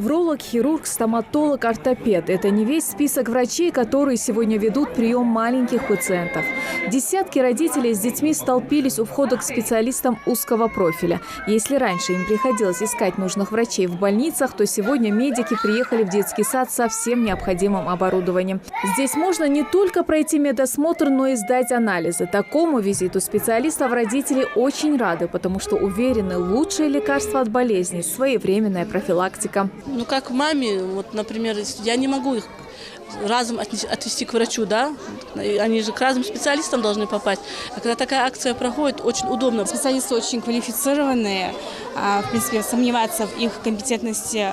невролог, хирург, стоматолог, ортопед. Это не весь список врачей, которые сегодня ведут прием маленьких пациентов. Десятки родителей с детьми столпились у входа к специалистам узкого профиля. Если раньше им приходилось искать нужных врачей в больницах, то сегодня медики приехали в детский сад со всем необходимым оборудованием. Здесь можно не только пройти медосмотр, но и сдать анализы. Такому визиту специалистов родители очень рады, потому что уверены, лучшее лекарство от болезней – своевременная профилактика. Ну, как маме, вот, например, я не могу их разом отвести к врачу, да? Они же к разным специалистам должны попасть. А когда такая акция проходит, очень удобно. Специалисты очень квалифицированные. В принципе, сомневаться в их компетентности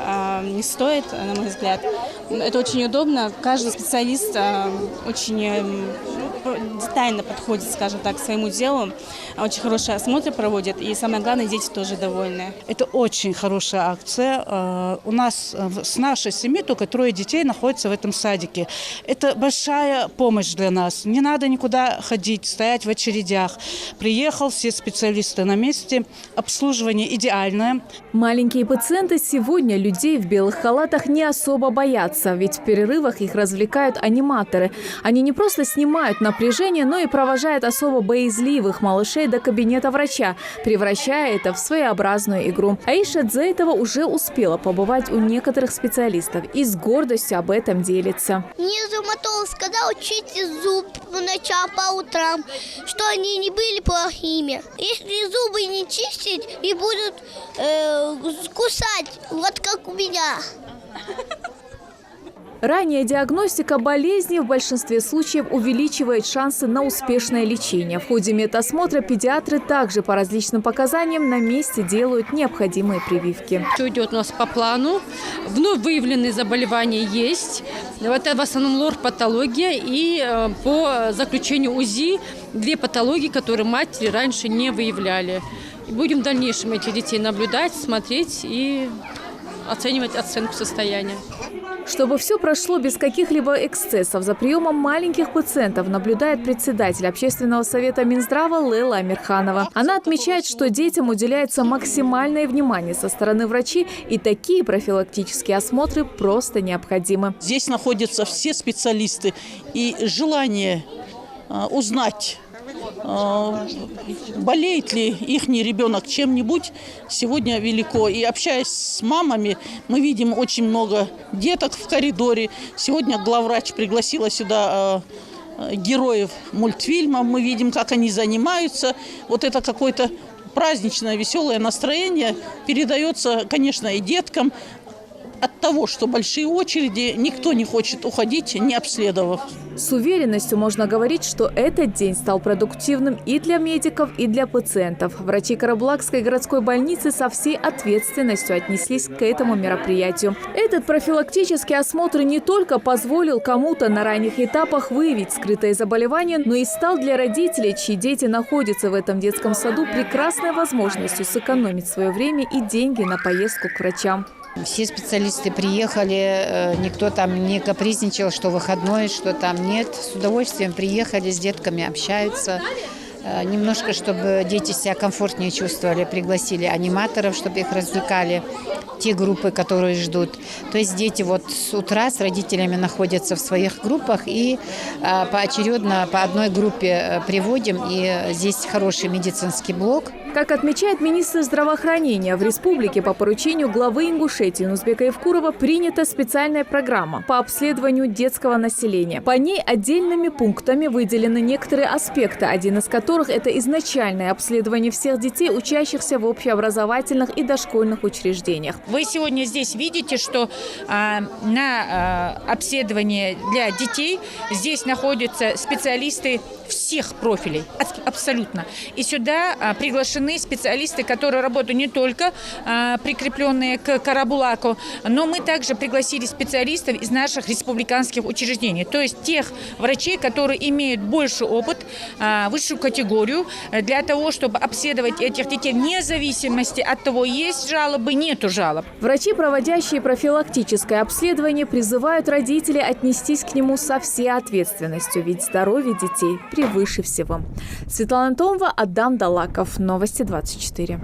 не стоит, на мой взгляд. Это очень удобно. Каждый специалист очень детально подходит, скажем так, к своему делу. Очень хорошие осмотры проводят. И самое главное, дети тоже довольны. Это очень хорошая акция. У нас с нашей семьи только 3 детей находятся в этом садике. Это большая помощь для нас. Не надо никуда ходить, стоять в очередях. Приехал, все специалисты на месте. Обслуживание идеальное. Маленькие пациенты сегодня людей в белых халатах не особо боятся, ведь в перерывах их развлекают аниматоры. Они не просто снимают напряжение, но и провожают особо боязливых малышей до кабинета врача, превращая это в своеобразную игру. Аиша Дзейтова уже успела побывать у некоторых специалистов и с гордостью об этом делится. Мне стоматолог сказал, чистить зуб по ночам, по утрам, что они не были плохими. Если зубы не чистить, и будут кусать, вот как у меня. Ранняя диагностика болезни в большинстве случаев увеличивает шансы на успешное лечение. В ходе медосмотра педиатры также по различным показаниям на месте делают необходимые прививки. Все идет у нас по плану. Вновь выявленные заболевания есть. Это в основном лор-патология и по заключению УЗИ 2 патологии, которые матери раньше не выявляли. И будем в дальнейшем этих детей наблюдать, смотреть и оценивать оценку состояния. Чтобы все прошло без каких-либо эксцессов, за приемом маленьких пациентов наблюдает председатель Общественного совета Минздрава Лейла Амирханова. Она отмечает, что детям уделяется максимальное внимание со стороны врачей, и такие профилактические осмотры просто необходимы. Здесь находятся все специалисты, и желание узнать, болеет ли ихний ребенок чем-нибудь, сегодня велико. И общаясь с мамами, мы видим очень много деток в коридоре. Сегодня главврач пригласила сюда героев мультфильма. Мы видим, как они занимаются. Вот это какое-то праздничное, веселое настроение передается, конечно, и деткам. От того, что большие очереди, никто не хочет уходить, не обследовав. С уверенностью можно говорить, что этот день стал продуктивным и для медиков, и для пациентов. Врачи Карабулакской городской больницы со всей ответственностью отнеслись к этому мероприятию. Этот профилактический осмотр не только позволил кому-то на ранних этапах выявить скрытые заболевания, но и стал для родителей, чьи дети находятся в этом детском саду, прекрасной возможностью сэкономить свое время и деньги на поездку к врачам. Все специалисты приехали, никто там не капризничал, что выходной, что там нет. С удовольствием приехали, с детками общаются. Немножко, чтобы дети себя комфортнее чувствовали, пригласили аниматоров, чтобы их развлекали, те группы, которые ждут. То есть дети вот с утра с родителями находятся в своих группах и поочередно по одной группе приводим. И здесь хороший медицинский блок. Как отмечает министр здравоохранения, в республике по поручению главы Ингушетии Нузбека Евкурова принята специальная программа по обследованию детского населения. По ней отдельными пунктами выделены некоторые аспекты, один из которых – это изначальное обследование всех детей, учащихся в общеобразовательных и дошкольных учреждениях. Вы сегодня здесь видите, что на обследование для детей здесь находятся специалисты всех профилей, абсолютно. И сюда приглашены специалисты, которые работают не только прикрепленные к Карабулаку, но мы также пригласили специалистов из наших республиканских учреждений. То есть тех врачей, которые имеют больший опыт, высшую категорию, для того, чтобы обследовать этих детей вне зависимости от того, есть жалобы, нету жалоб. Врачи, проводящие профилактическое обследование, призывают родителей отнестись к нему со всей ответственностью, ведь здоровье детей превыше всего. Светлана Томова, Адам Далаков. Новости 24.